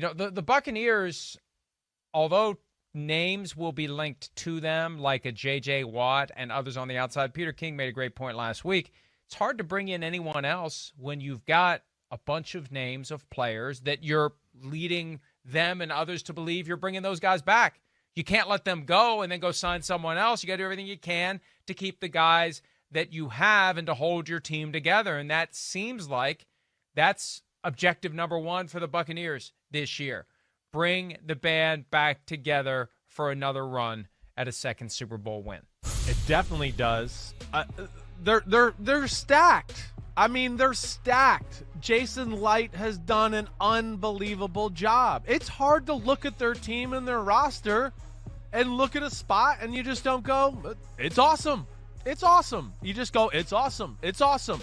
The Buccaneers, although names will be linked to them like a J.J. Watt and others on the outside. Peter King made a great point last week. It's hard to bring in anyone else when you've got a bunch of names of players that you're leading them and others to believe you're bringing those guys back. You can't let them go and then go sign someone else. You got to do everything you can to keep the guys that you have and to hold your team together. And that seems like that's objective number one for the Buccaneers this year. Bring the band back together for another run at a second Super Bowl win. It definitely does. They're stacked. I mean, they're stacked. Jason Light has done an unbelievable job. It's hard to look at their team and their roster and look at a spot and you just don't go, it's awesome. It's awesome. You just go, it's awesome. It's awesome.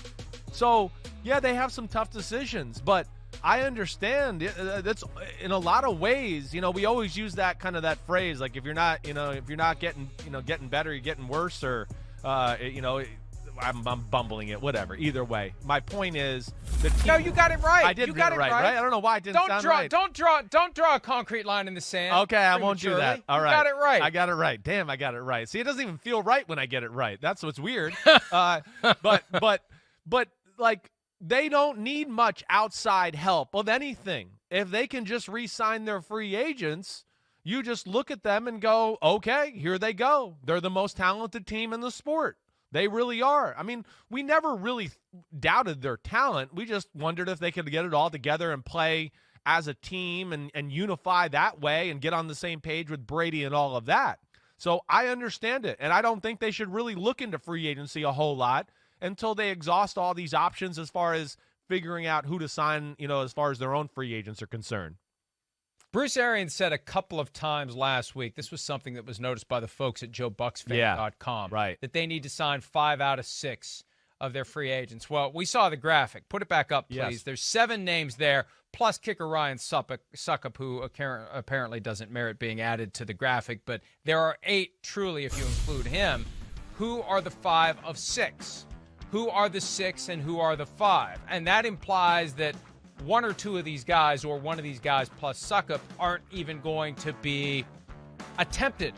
So, yeah, they have some tough decisions, but I understand that's in a lot of ways. We always use that phrase, like if you're not getting better, you're getting worse, or I'm bumbling it. Whatever. Either way, my point is the team. No, you got it right. I did get it right. I don't know why it didn't sound right. Don't draw a concrete line in the sand. Okay, I won't do that. All right, you got it right. I got it right. Damn, I got it right. See, it doesn't even feel right when I get it right. That's what's weird. But like. They don't need much outside help of anything. If they can just re-sign their free agents, you just look at them and go, okay, here they go. They're the most talented team in the sport. They really are. I mean, we never really doubted their talent. We just wondered if they could get it all together and play as a team and unify that way and get on the same page with Brady and all of that. So I understand it, and I don't think they should really look into free agency a whole lot until they exhaust all these options as far as figuring out who to sign, as far as their own free agents are concerned. Bruce Arians said a couple of times last week, this was something that was noticed by the folks at JoeBucksFan.com, right, that they need to sign 5 out of 6 of their free agents. Well, we saw the graphic. Put it back up, please. Yes. There's 7 names there, plus kicker Ryan Suckup, who apparently doesn't merit being added to the graphic, but there are 8 truly if you include him. Who are the 5 of 6? Who are the 6 and who are the 5? And that implies that one or two of these guys, or one of these guys plus Suckup, aren't even going to be attempted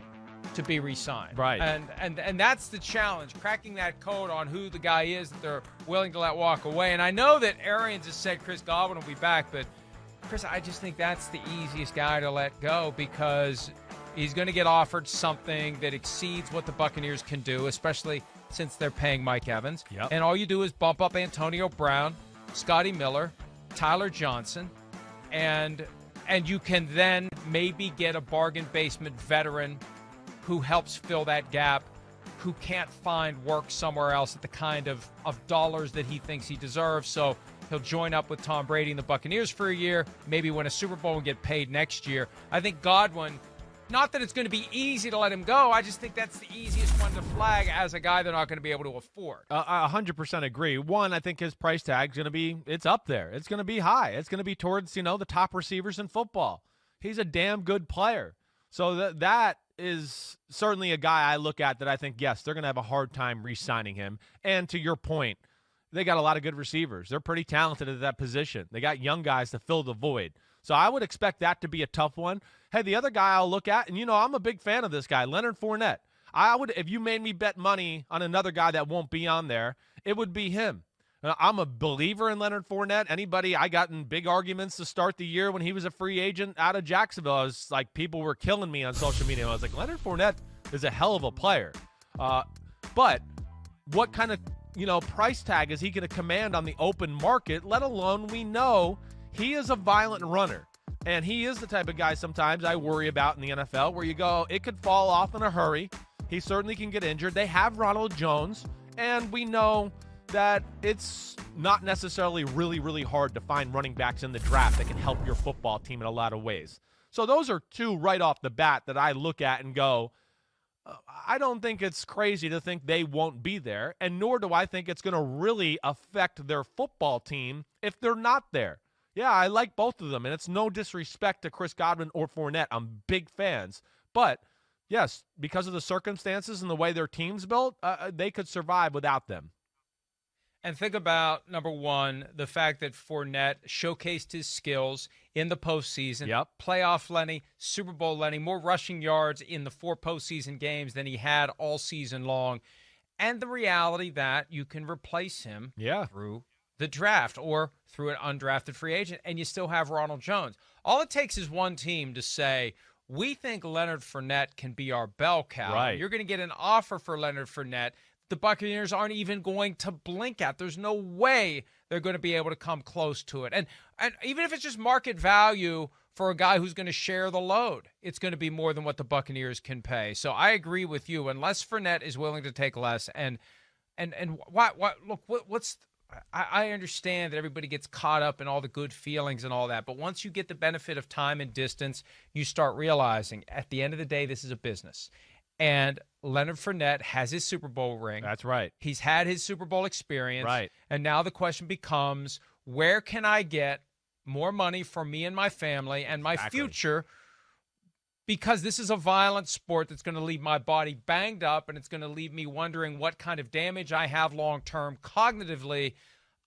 to be re-signed. Right. And that's the challenge, cracking that code on who the guy is that they're willing to let walk away. And I know that Arians has said Chris Godwin will be back, but Chris, I just think that's the easiest guy to let go because he's going to get offered something that exceeds what the Buccaneers can do, especially since they're paying Mike Evans. Yep. And all you do is bump up Antonio Brown, Scotty Miller, Tyler Johnson, and you can then maybe get a bargain basement veteran who helps fill that gap, who can't find work somewhere else at the kind of dollars that he thinks he deserves. So he'll join up with Tom Brady and the Buccaneers for a year, maybe win a Super Bowl and get paid next year. I think Godwin, not that it's going to be easy to let him go, I just think that's the easiest one to flag as a guy they're not going to be able to afford. 100% agree. One, I think his price tag is going to be, it's up there. It's going to be high. It's going to be towards, the top receivers in football. He's a damn good player. So that is certainly a guy I look at that I think, yes, they're going to have a hard time re-signing him. And to your point, they got a lot of good receivers. They're pretty talented at that position. They got young guys to fill the void. So I would expect that to be a tough one. Hey, the other guy I'll look at, and I'm a big fan of this guy, Leonard Fournette. I would, if you made me bet money on another guy that won't be on there, it would be him. I'm a believer in Leonard Fournette. Anybody I got in big arguments to start the year when he was a free agent out of Jacksonville, I was like, people were killing me on social media. I was like, Leonard Fournette is a hell of a player. But what kind of, price tag is he going to command on the open market, let alone we know he is a violent runner. And he is the type of guy sometimes I worry about in the NFL where you go, it could fall off in a hurry. He certainly can get injured. They have Ronald Jones, and we know that it's not necessarily really, really hard to find running backs in the draft that can help your football team in a lot of ways. So those are 2 right off the bat that I look at and go, I don't think it's crazy to think they won't be there, and nor do I think it's going to really affect their football team if they're not there. Yeah, I like both of them, and it's no disrespect to Chris Godwin or Fournette. I'm big fans. But, yes, because of the circumstances and the way their team's built, they could survive without them. And think about, number one, the fact that Fournette showcased his skills in the postseason. Yep. Playoff Lenny, Super Bowl Lenny, more rushing yards in the 4 postseason games than he had all season long. And the reality that you can replace him through the draft or through an undrafted free agent, and you still have Ronald Jones. All it takes is one team to say, we think Leonard Fournette can be our bell cow. Right. You're going to get an offer for Leonard Fournette. The Buccaneers aren't even going to blink at. There's no way they're going to be able to come close to it. And even if it's just market value for a guy who's going to share the load, it's going to be more than what the Buccaneers can pay. So I agree with you. Unless Fournette is willing to take less, and why look, what's I understand that everybody gets caught up in all the good feelings and all that, but once you get the benefit of time and distance, you start realizing at the end of the day, this is a business. And Leonard Fournette has his Super Bowl ring. That's right. He's had his Super Bowl experience. Right. And now the question becomes, where can I get more money for me and my family and my future? Because this is a violent sport that's going to leave my body banged up, and it's going to leave me wondering what kind of damage I have long-term cognitively.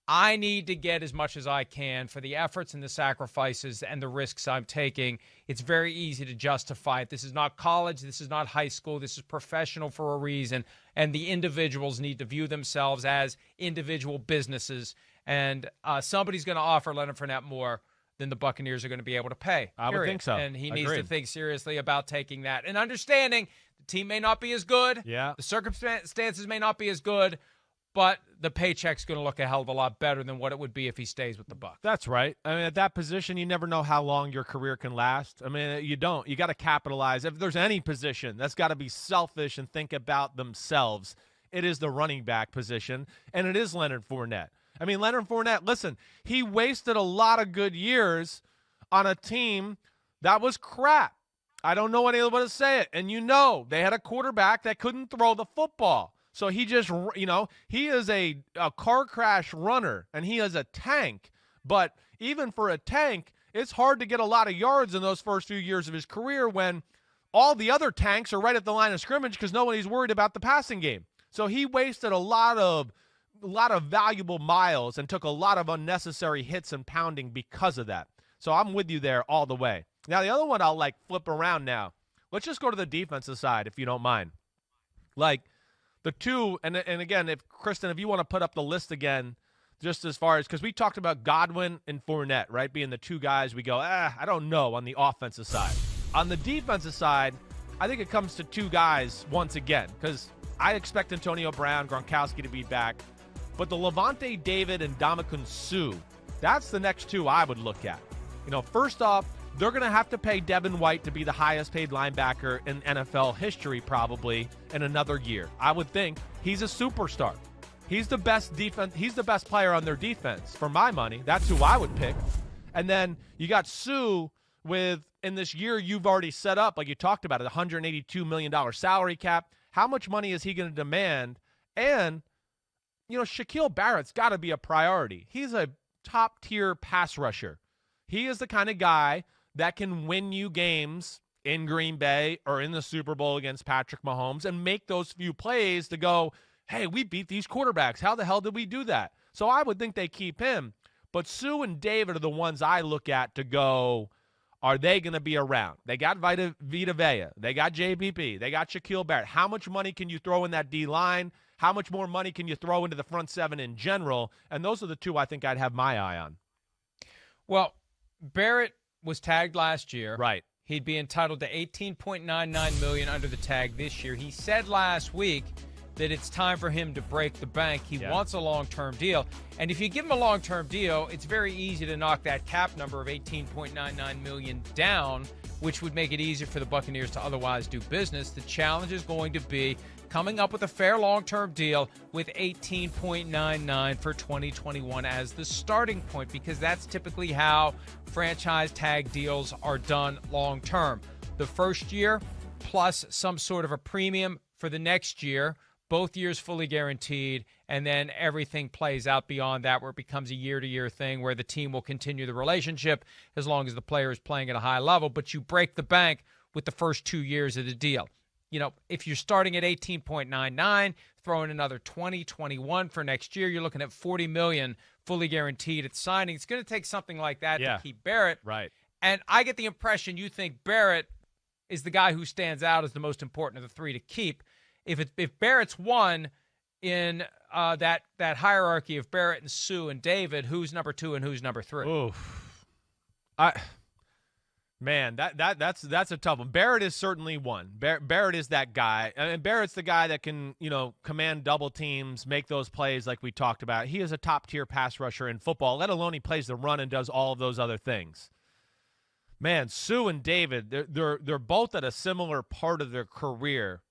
I need to get as much as I can for the efforts and the sacrifices and the risks I'm taking. It's very easy to justify it. This is not college. This is not high school. This is professional for a reason. And the individuals need to view themselves as individual businesses. And somebody's going to offer Leonard Fournette more than the Buccaneers are going to be able to pay. I would think so. And he needs to think seriously about taking that. And understanding the team may not be as good. Yeah. The circumstances may not be as good. But the paycheck's going to look a hell of a lot better than what it would be if he stays with the Bucs. That's right. I mean, at that position, you never know how long your career can last. I mean, you don't. You got to capitalize. If there's any position that's got to be selfish and think about themselves, it is the running back position, and it is Leonard Fournette. I mean, Leonard Fournette, listen, he wasted a lot of good years on a team that was crap. I don't know any other way to say it. And they had a quarterback that couldn't throw the football. So he just, he is a car crash runner, and he is a tank. But even for a tank, it's hard to get a lot of yards in those first few years of his career when all the other tanks are right at the line of scrimmage because nobody's worried about the passing game. So he wasted a lot of valuable miles and took a lot of unnecessary hits and pounding because of that. So I'm with you there all the way. Now, the other one I'll flip around now. Let's just go to the defensive side, if you don't mind. The two, and again, if you want to put up the list again, just as far as, because we talked about Godwin and Fournette, right, being the two guys we go, I don't know, on the offensive side. On the defensive side, I think it comes to two guys once again, because I expect Antonio Brown, Gronkowski to be back, but the Levante David and Ndamukong Suh, that's the next two I would look at. First off, they're going to have to pay Devin White to be the highest paid linebacker in NFL history probably in another year. I would think he's a superstar. He's the best defense. He's the best player on their defense for my money. That's who I would pick. And then you got Suh in this year you've already set up, like you talked about it, $182 million salary cap. How much money is he going to demand? And, Shaquille Barrett's got to be a priority. He's a top-tier pass rusher. He is the kind of guy that can win you games in Green Bay or in the Super Bowl against Patrick Mahomes and make those few plays to go, hey, we beat these quarterbacks. How the hell did we do that? So I would think they keep him. But Suh and David are the ones I look at to go, are they going to be around? They got Vita Vea. They got JBP. They got Shaquille Barrett. How much money can you throw in that D-line? How much more money can you throw into the front seven in general? And those are the two I think I'd have my eye on. Well, Barrett was tagged last year. Right. He'd be entitled to $18.99 million under the tag this year. He said last week that it's time for him to break the bank. He wants a long-term deal. And if you give him a long-term deal, it's very easy to knock that cap number of $18.99 million down, which would make it easier for the Buccaneers to otherwise do business. The challenge is going to be coming up with a fair long-term deal with $18.99 for 2021 as the starting point, because that's typically how franchise tag deals are done long-term. The first year plus some sort of a premium for the next year, both years fully guaranteed, and then everything plays out beyond that where it becomes a year-to-year thing where the team will continue the relationship as long as the player is playing at a high level, but you break the bank with the first 2 years of the deal. If you're starting at 18.99, throw in another 20, 21 for next year. You're looking at $40 million fully guaranteed at signing. It's going to take something like that to keep Barrett. Right. And I get the impression you think Barrett is the guy who stands out as the most important of the three to keep. If Barrett's one in that hierarchy of Barrett and Sue and David, who's number 2 and who's number 3? Oof. Man, that's a tough one. Barrett is certainly one. Barrett is that guy. And Barrett's the guy that can, command double teams, make those plays like we talked about. He is a top-tier pass rusher in football, let alone he plays the run and does all of those other things. Man, Sue and David, they're both at a similar part of their career.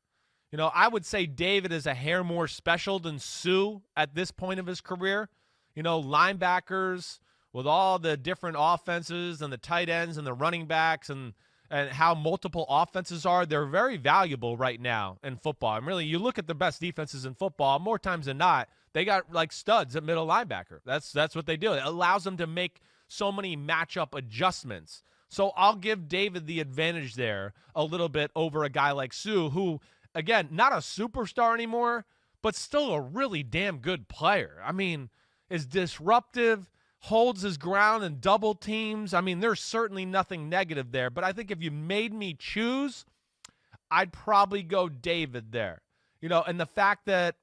I would say David is a hair more special than Sue at this point of his career. Linebackers with all the different offenses and the tight ends and the running backs and how multiple offenses are, they're very valuable right now in football. And really, you look at the best defenses in football, more times than not, they got like studs at middle linebacker. That's what they do. It allows them to make so many matchup adjustments. So I'll give David the advantage there a little bit over a guy like Sue, who, again, not a superstar anymore, but still a really damn good player. I mean, is disruptive, holds his ground in double teams. I mean, there's certainly nothing negative there. But I think if you made me choose, I'd probably go David there. And the fact that,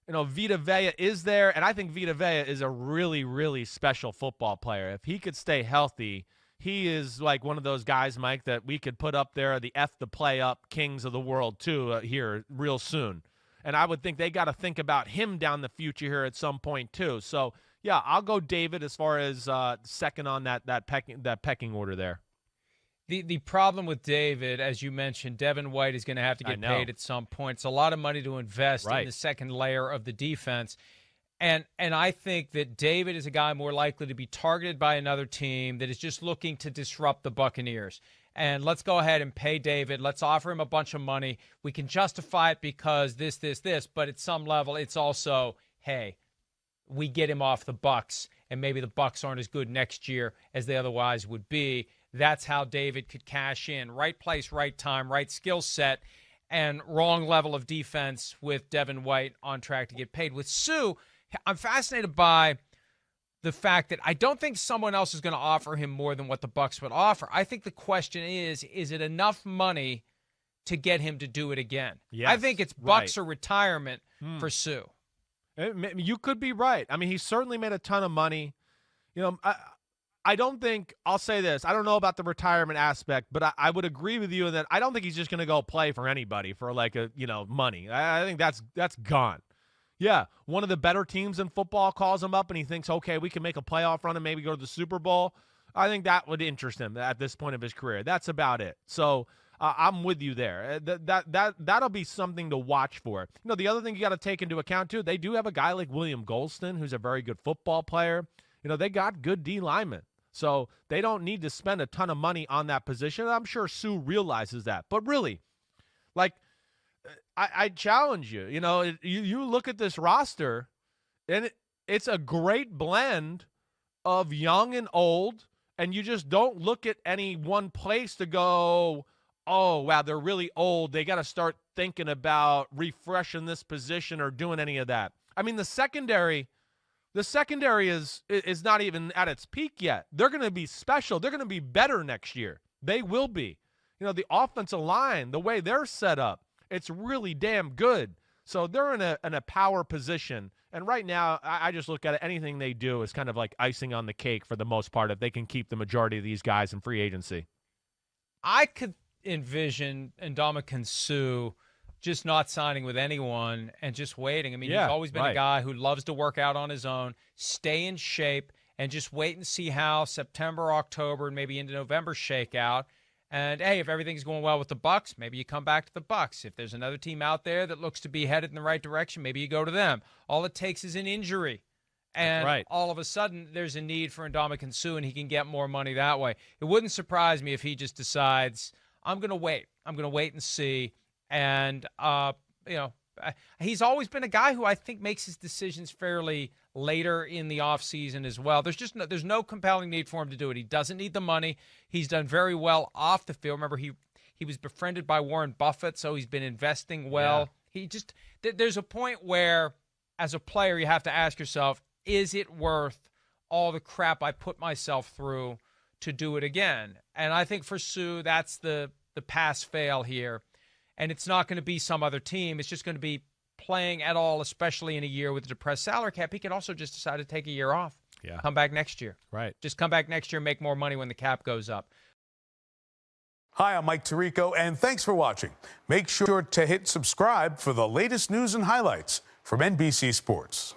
Vita Vea is there, and I think Vita Vea is a really, really special football player. If he could stay healthy, he is like one of those guys, Mike, that we could put up there, the the play up kings of the world, too, here real soon. And I would think they got to think about him down the future here at some point, too. So, yeah, I'll go David as far as second on that pecking order there. The problem with David, as you mentioned, Devin White is going to have to get paid at some point. It's a lot of money to invest in the second layer of the defense. And I think that David is a guy more likely to be targeted by another team that is just looking to disrupt the Buccaneers. And let's go ahead and pay David. Let's offer him a bunch of money. We can justify it because this. But at some level, it's also, hey, we get him off the Bucs, and maybe the Bucs aren't as good next year as they otherwise would be. That's how David could cash in. Right place, right time, right skill set, and wrong level of defense with Devin White on track to get paid. With Sue, I'm fascinated by the fact that I don't think someone else is going to offer him more than what the Bucs would offer. I think the question is it enough money to get him to do it again? Yes, I think it's Bucs or retirement for Sue. You could be right. I mean, he certainly made a ton of money. I don't think – I'll say this. I don't know about the retirement aspect, but I would agree with you that I don't think he's just going to go play for anybody for money. I think that's gone. Yeah, one of the better teams in football calls him up and he thinks, okay, we can make a playoff run and maybe go to the Super Bowl. I think that would interest him at this point of his career. That's about it. So I'm with you there. That'll be something to watch for. The other thing you got to take into account, too, they do have a guy like William Golston, who's a very good football player. They got good D linemen. So they don't need to spend a ton of money on that position. I'm sure Sue realizes that. But really, I challenge you. You look at this roster, and it's a great blend of young and old, and you just don't look at any one place to go, oh, wow, they're really old. They got to start thinking about refreshing this position or doing any of that. I mean, the secondary is not even at its peak yet. They're going to be special. They're going to be better next year. They will be. The offensive line, the way they're set up, it's really damn good. So they're in a power position. And right now, I just look at it. Anything they do is kind of like icing on the cake for the most part if they can keep the majority of these guys in free agency. I could envision Ndamukong Suh just not signing with anyone and just waiting. I mean, he's always been a guy who loves to work out on his own, stay in shape, and just wait and see how September, October, and maybe into November shake out. And, hey, if everything's going well with the Bucs, maybe you come back to the Bucs. If there's another team out there that looks to be headed in the right direction, maybe you go to them. All it takes is an injury. And all of a sudden, there's a need for Ndamukong Suh, and he can get more money that way. It wouldn't surprise me if he just decides, I'm going to wait. I'm going to wait and see. And, he's always been a guy who I think makes his decisions fairly later in the offseason as well. There's no compelling need for him to do it. He doesn't need the money. He's done very well off the field. Remember, he was befriended by Warren Buffett, so he's been investing well. There's a point where, as a player, you have to ask yourself, is it worth all the crap I put myself through to do it again? And I think for Sue, that's the pass-fail here. And it's not going to be some other team. It's just going to be playing at all, especially in a year with a depressed salary cap. He could also just decide to take a year off. Yeah. Come back next year. Right. Just come back next year and make more money when the cap goes up. Hi, I'm Mike Tirico, and thanks for watching. Make sure to hit subscribe for the latest news and highlights from NBC Sports.